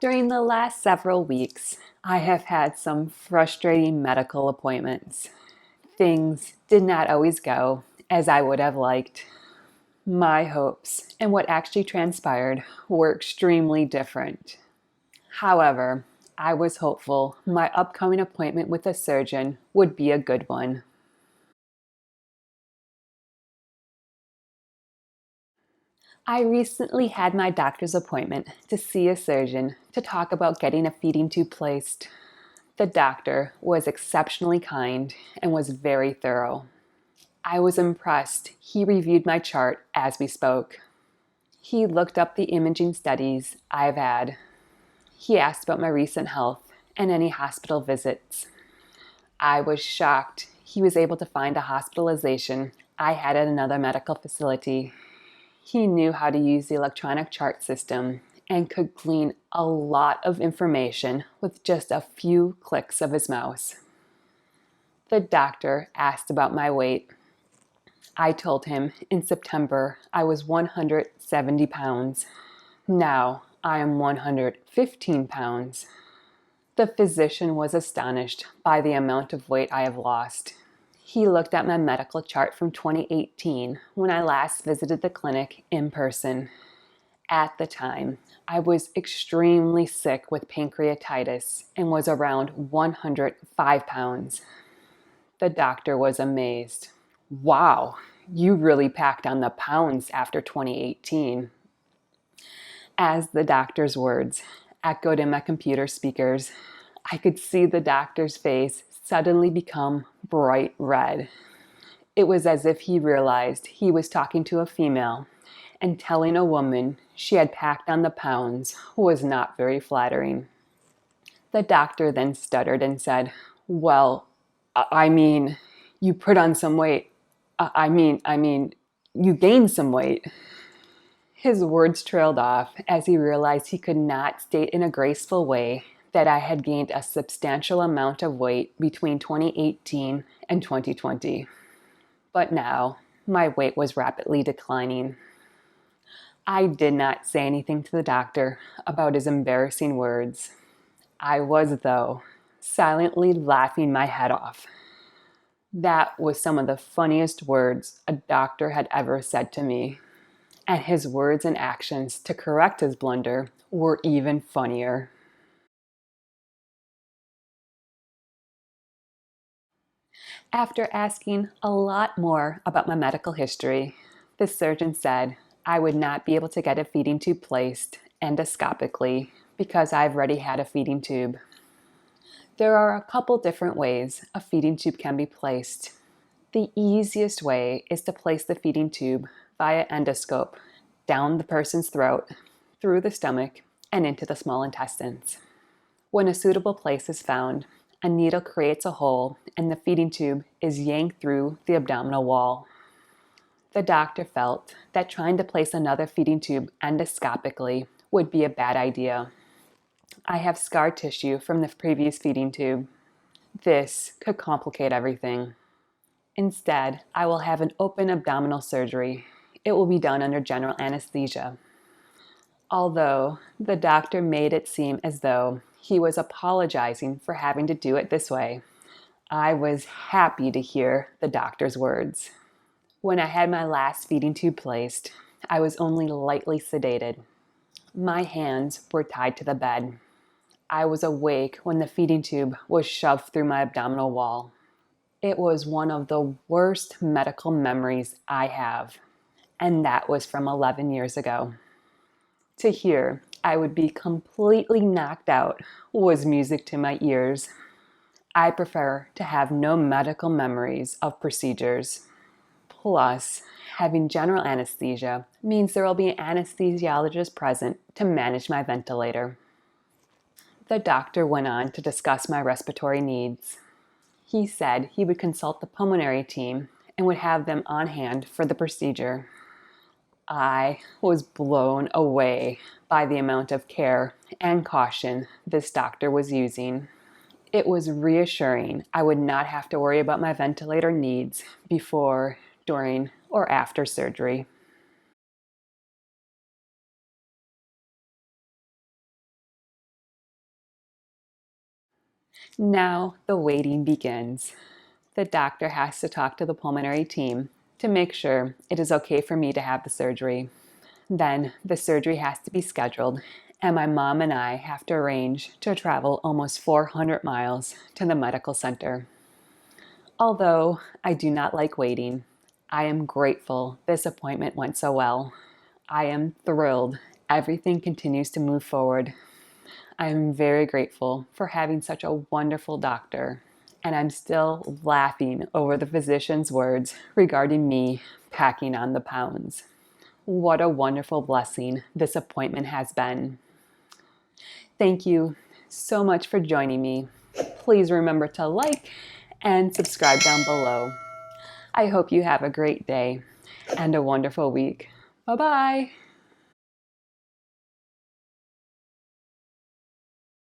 During the last several weeks, I have had some frustrating medical appointments. Things did not always go as I would have liked. My hopes and what actually transpired were extremely different. However, I was hopeful my upcoming appointment with a surgeon would be a good one. I recently had my doctor's appointment to see a surgeon to talk about getting a feeding tube placed. The doctor was exceptionally kind and was very thorough. I was impressed. He reviewed my chart as we spoke. He looked up the imaging studies I've had. He asked about my recent health and any hospital visits. I was shocked he was able to find a hospitalization I had at another medical facility. He knew how to use the electronic chart system and could glean a lot of information with just a few clicks of his mouse. The doctor asked about my weight. I told him in September I was 170 pounds. Now I am 115 pounds. The physician was astonished by the amount of weight I have lost. He looked at my medical chart from 2018 when I last visited the clinic in person. At the time, I was extremely sick with pancreatitis and was around 105 pounds. The doctor was amazed. Wow, you really packed on the pounds after 2018. As the doctor's words echoed in my computer speakers, I could see the doctor's face suddenly become bright red. It was as if he realized he was talking to a female, and telling a woman she had packed on the pounds was not very flattering. The doctor then stuttered and said, "Well, I mean, you put on some weight. I mean, you gained some weight." His words trailed off as he realized he could not state in a graceful way that I had gained a substantial amount of weight between 2018 and 2020. But now, my weight was rapidly declining. I did not say anything to the doctor about his embarrassing words. I was, though, silently laughing my head off. That was some of the funniest words a doctor had ever said to me. And his words and actions to correct his blunder were even funnier. After asking a lot more about my medical history, the surgeon said I would not be able to get a feeding tube placed endoscopically because I've already had a feeding tube. There are a couple different ways a feeding tube can be placed. The easiest way is to place the feeding tube via endoscope down the person's throat, through the stomach, and into the small intestines. When a suitable place is found, a needle creates a hole and the feeding tube is yanked through the abdominal wall. The doctor felt that trying to place another feeding tube endoscopically would be a bad idea. I have scar tissue from the previous feeding tube. This could complicate everything. Instead, I will have an open abdominal surgery. It will be done under general anesthesia. Although the doctor made it seem as though he was apologizing for having to do it this way, I was happy to hear the doctor's words. When I had my last feeding tube placed, I was only lightly sedated. My hands were tied to the bed. I was awake when the feeding tube was shoved through my abdominal wall. It was one of the worst medical memories I have, and that was from 11 years ago. To hear I would be completely knocked out was music to my ears. I prefer to have no medical memories of procedures. Plus, having general anesthesia means there will be an anesthesiologist present to manage my ventilator. The doctor went on to discuss my respiratory needs. He said he would consult the pulmonary team and would have them on hand for the procedure. I was blown away by the amount of care and caution this doctor was using. It was reassuring I would not have to worry about my ventilator needs before, during, or after surgery. Now the waiting begins. The doctor has to talk to the pulmonary team to make sure it is okay for me to have the surgery. Then the surgery has to be scheduled, and my mom and I have to arrange to travel almost 400 miles to the medical center. Although I do not like waiting, I am grateful this appointment went so well. I am thrilled everything continues to move forward. I am very grateful for having such a wonderful doctor, and I'm still laughing over the physician's words regarding me packing on the pounds. What a wonderful blessing this appointment has been. Thank you so much for joining me. Please remember to like and subscribe down below. I hope you have a great day and a wonderful week. Bye-bye.